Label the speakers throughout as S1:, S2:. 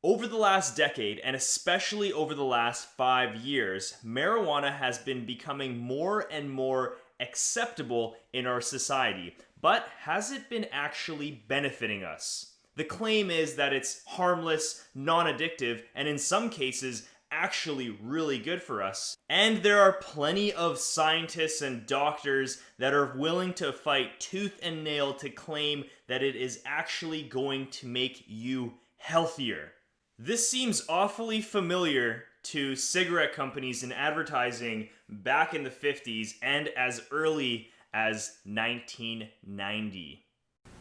S1: Over the last decade, and especially over the last 5 years, marijuana has been becoming more and more acceptable in our society. But has it been actually benefiting us? The claim is that it's harmless, non-addictive, and in some cases, actually really good for us. And there are plenty of scientists and doctors that are willing to fight tooth and nail to claim that it is actually going to make you healthier. This seems awfully familiar to cigarette companies and advertising back in the 50s and as early as 1990.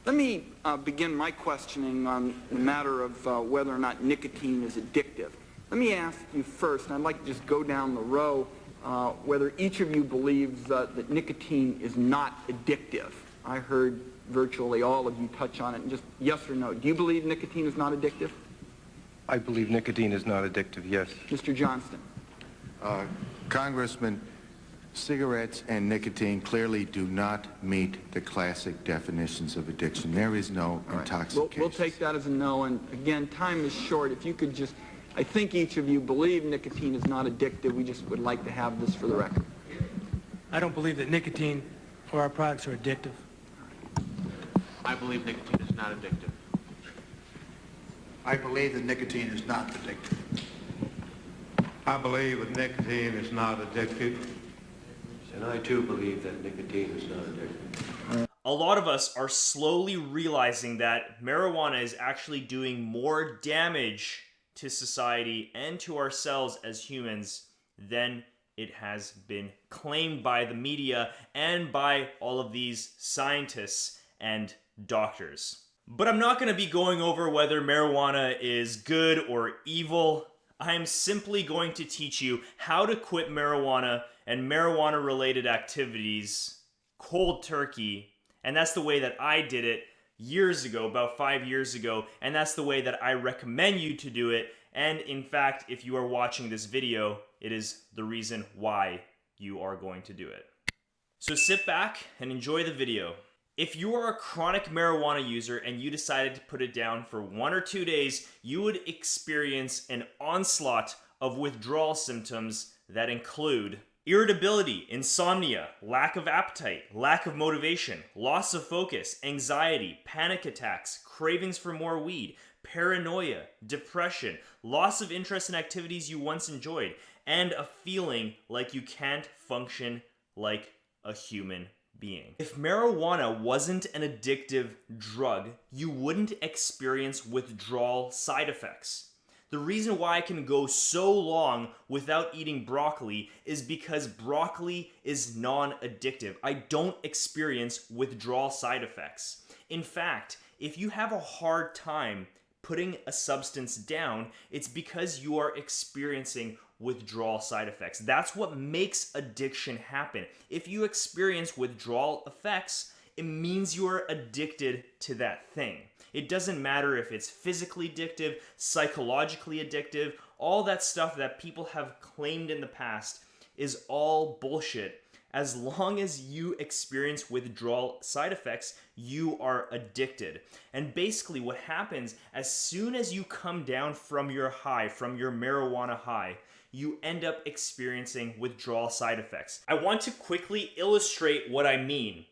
S2: Let me begin my questioning on the matter of whether or not nicotine is addictive. Let me ask you first, and I'd like to just go down the row, whether each of you believes that nicotine is not addictive. I heard virtually all of you touch on it, and just yes or no. Do you believe nicotine is not addictive?
S3: I believe nicotine is not addictive, yes.
S2: Mr. Johnston.
S4: Congressman, cigarettes and nicotine clearly do not meet the classic definitions of addiction. There is no intoxication.
S2: We'll take that as a no, and again, time is short. If you could just, I think each of you believe nicotine is not addictive. We just would like to have this for the record.
S5: I don't believe that nicotine or our products are addictive.
S6: I believe nicotine is not addictive.
S7: I believe that nicotine is not addictive.
S8: I believe that nicotine is not addictive.
S9: And I too believe that nicotine is not addictive.
S1: A lot of us are slowly realizing that marijuana is actually doing more damage to society and to ourselves as humans than it has been claimed by the media and by all of these scientists and doctors. But I'm not going to be going over whether marijuana is good or evil. I am simply going to teach you how to quit marijuana and marijuana-related activities cold turkey. And that's the way that I did it years ago, about 5 years ago. And that's the way that I recommend you to do it. And in fact, if you are watching this video, it is the reason why you are going to do it. So sit back and enjoy the video. If you are a chronic marijuana user and you decided to put it down for 1 or 2 days, you would experience an onslaught of withdrawal symptoms that include irritability, insomnia, lack of appetite, lack of motivation, loss of focus, anxiety, panic attacks, cravings for more weed, paranoia, depression, loss of interest in activities you once enjoyed, and a feeling like you can't function like a human being. If marijuana wasn't an addictive drug, you wouldn't experience withdrawal side effects. The reason why I can go so long without eating broccoli is because broccoli is non-addictive. I don't experience withdrawal side effects. In fact, if you have a hard time putting a substance down, it's because you are experiencing withdrawal side effects. That's what makes addiction happen. If you experience withdrawal effects, it means you are addicted to that thing. It doesn't matter if it's physically addictive, psychologically addictive, all that stuff that people have claimed in the past is all bullshit. As long as you experience withdrawal side effects, you are addicted. And basically what happens, as soon as you come down from your high, from your marijuana high, you end up experiencing withdrawal side effects. I want to quickly illustrate what I mean.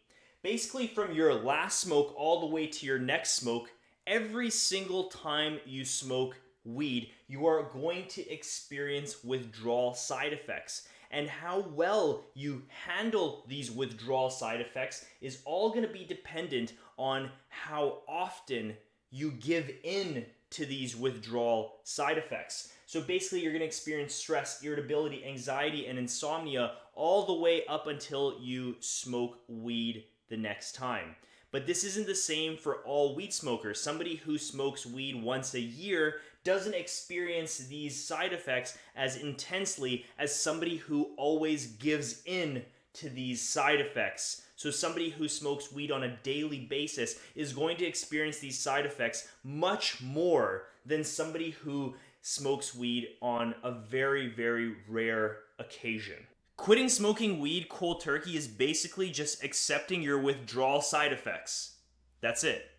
S1: Basically, from your last smoke all the way to your next smoke, every single time you smoke weed, you are going to experience withdrawal side effects. And how well you handle these withdrawal side effects is all going to be dependent on how often you give in to these withdrawal side effects. So basically, you're going to experience stress, irritability, anxiety, and insomnia all the way up until you smoke weed the next time. But this isn't the same for all weed smokers. Somebody who smokes weed once a year doesn't experience these side effects as intensely as somebody who always gives in to these side effects. So somebody who smokes weed on a daily basis is going to experience these side effects much more than somebody who smokes weed on a very, very rare occasion. Quitting smoking weed cold turkey is basically just accepting your withdrawal side effects. That's it.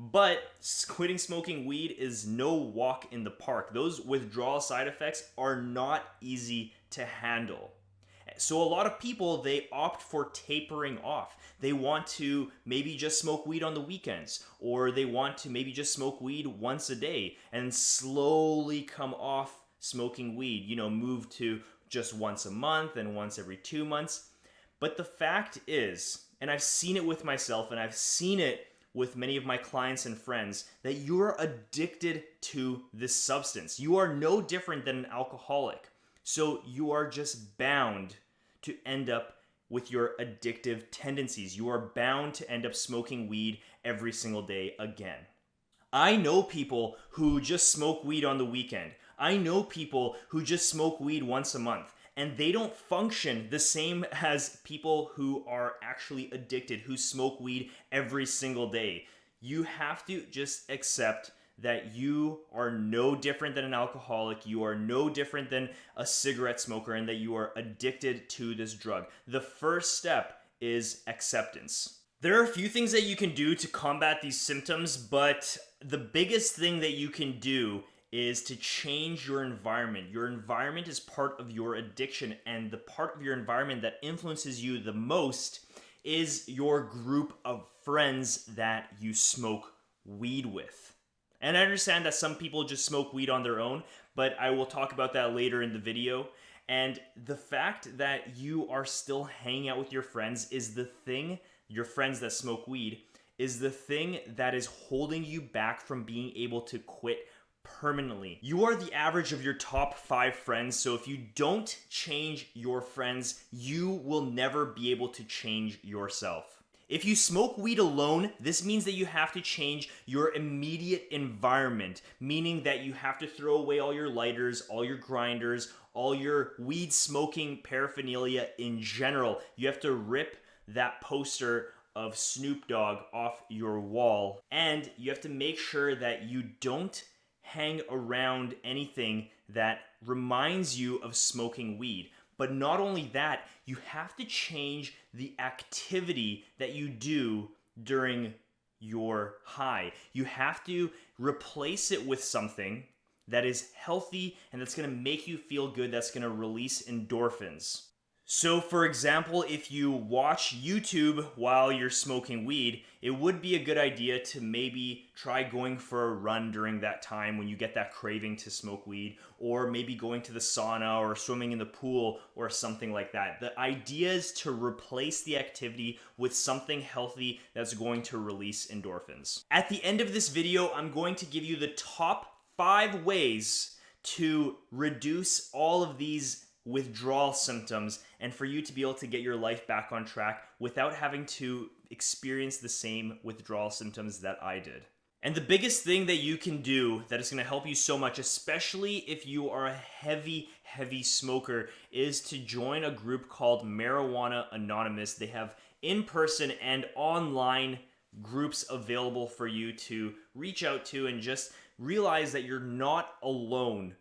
S1: But quitting smoking weed is no walk in the park. Those withdrawal side effects are not easy to handle. So a lot of people, they opt for tapering off. They want to maybe just smoke weed on the weekends, or they want to maybe just smoke weed once a day and slowly come off smoking weed, move to just once a month and once every 2 months. But the fact is, and I've seen it with myself and I've seen it with many of my clients and friends, that you're addicted to this substance. You are no different than an alcoholic. So you are just bound to end up with your addictive tendencies. You are bound to end up smoking weed every single day again. I know people who just smoke weed on the weekend. I know people who just smoke weed once a month, and they don't function the same as people who are actually addicted, who smoke weed every single day. You have to just accept that you are no different than an alcoholic, you are no different than a cigarette smoker, and that you are addicted to this drug. The first step is acceptance. There are a few things that you can do to combat these symptoms, but the biggest thing that you can do is to change your environment. Your environment is part of your addiction, and the part of your environment that influences you the most is your group of friends that you smoke weed with. And I understand that some people just smoke weed on their own, but I will talk about that later in the video. And the fact that you are still hanging out with your friends is the thing, your friends that smoke weed, is the thing that is holding you back from being able to quit permanently. You are the average of your top 5 friends, so if you don't change your friends, you will never be able to change yourself. If you smoke weed alone, this means that you have to change your immediate environment, meaning that you have to throw away all your lighters, all your grinders, all your weed smoking paraphernalia in general. You have to rip that poster of Snoop Dogg off your wall, and you have to make sure that you don't hang around anything that reminds you of smoking weed. But not only that, you have to change the activity that you do during your high. You have to replace it with something that is healthy and that's going to make you feel good, that's going to release endorphins. So for example, if you watch YouTube while you're smoking weed, it would be a good idea to maybe try going for a run during that time when you get that craving to smoke weed, or maybe going to the sauna or swimming in the pool or something like that. The idea is to replace the activity with something healthy that's going to release endorphins. At the end of this video, I'm going to give you the top 5 ways to reduce all of these withdrawal symptoms and for you to be able to get your life back on track without having to experience the same withdrawal symptoms that I did. And the biggest thing that you can do that is going to help you so much, especially if you are a heavy smoker, is to join a group called Marijuana Anonymous. They have in-person and online groups available for you to reach out to and just realize that you're not alone.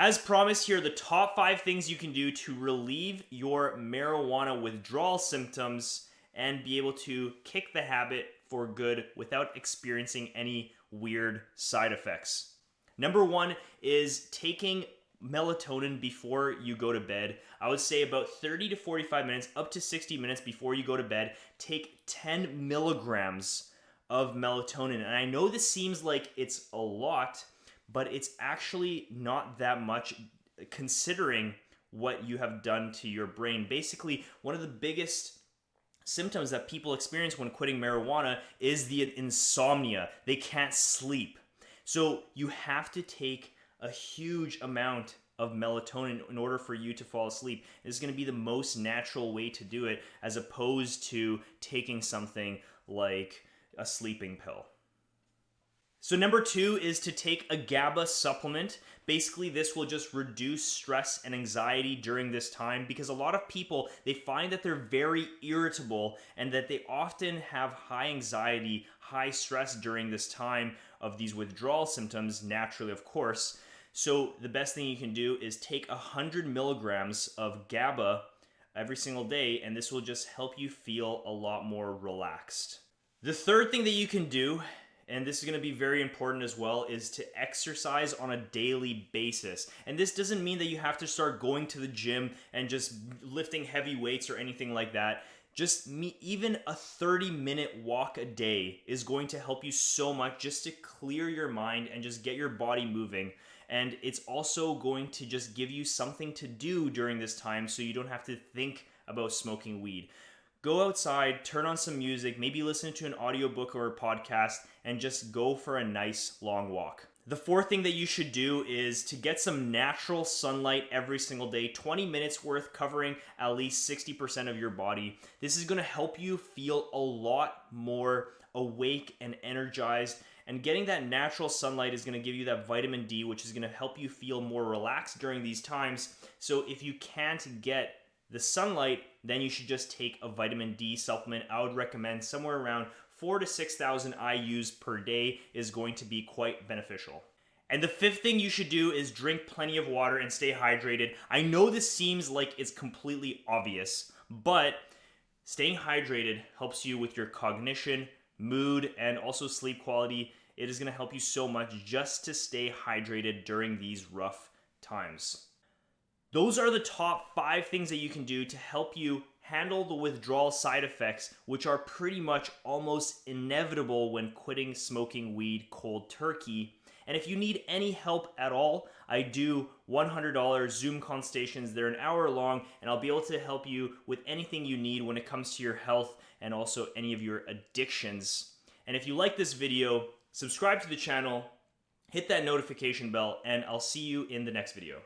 S1: As promised here, the top 5 things you can do to relieve your marijuana withdrawal symptoms and be able to kick the habit for good without experiencing any weird side effects. Number 1 is taking melatonin before you go to bed. I would say about 30 to 45 minutes, up to 60 minutes before you go to bed, take 10 milligrams of melatonin. And I know this seems like it's a lot, but it's actually not that much considering what you have done to your brain. Basically, one of the biggest symptoms that people experience when quitting marijuana is the insomnia. They can't sleep. So you have to take a huge amount of melatonin in order for you to fall asleep. This is going to be the most natural way to do it, as opposed to taking something like a sleeping pill. So number 2 is to take a GABA supplement. Basically, this will just reduce stress and anxiety during this time, because a lot of people, they find that they're very irritable and that they often have high anxiety, high stress during this time of these withdrawal symptoms, naturally, of course. So the best thing you can do is take 100 milligrams of GABA every single day, and this will just help you feel a lot more relaxed. The third thing that you can do and this is going to be very important as well, is to exercise on a daily basis. And this doesn't mean that you have to start going to the gym and just lifting heavy weights or anything like that. Just even a 30-minute walk a day is going to help you so much just to clear your mind and just get your body moving. And it's also going to just give you something to do during this time so you don't have to think about smoking weed. Go outside, turn on some music, maybe listen to an audiobook or a podcast, and just go for a nice long walk. The fourth thing that you should do is to get some natural sunlight every single day, 20 minutes worth, covering at least 60% of your body. This is going to help you feel a lot more awake and energized. And getting that natural sunlight is going to give you that vitamin D, which is going to help you feel more relaxed during these times. So if you can't get the sunlight, then you should just take a vitamin D supplement. I would recommend somewhere around 4,000 to 6,000 IUs per day is going to be quite beneficial. And the fifth thing you should do is drink plenty of water and stay hydrated. I know this seems like it's completely obvious, but staying hydrated helps you with your cognition, mood, and also sleep quality. It is going to help you so much just to stay hydrated during these rough times. Those are the top 5 things that you can do to help you handle the withdrawal side effects, which are pretty much almost inevitable when quitting smoking weed cold turkey. And if you need any help at all, I do $100 Zoom consultations. They're an hour long, and I'll be able to help you with anything you need when it comes to your health and also any of your addictions. And if you like this video, subscribe to the channel, hit that notification bell, and I'll see you in the next video.